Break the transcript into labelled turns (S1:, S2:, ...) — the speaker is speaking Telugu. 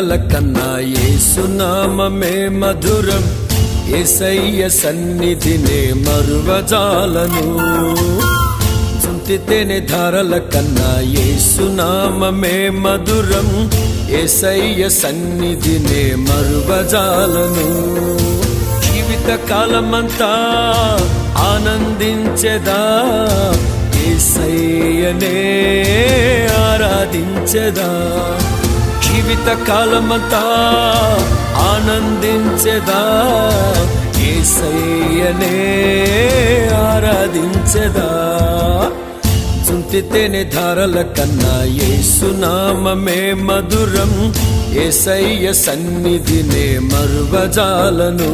S1: కన్నా యేసునామమే మధురం, యేసయ్య సన్నిధినే మరువజాలను. జుంటితేనే ధారల కన్నా యేసునామమే మధురం, యేసయ్య సన్నిధినే మరువజాలను. జీవిత కాలమంతా ఆనందించెదా, యేసయ్యనే ఆరాధించెదా. జీవిత కాలమంతా ఆనందించెదా, యేసయ్యనే ఆరాధించెదా. జుంటితేనే ధారల కన్నా యేసునామమే మధురం, యేసయ్య సన్నిధినే మరువజాలను.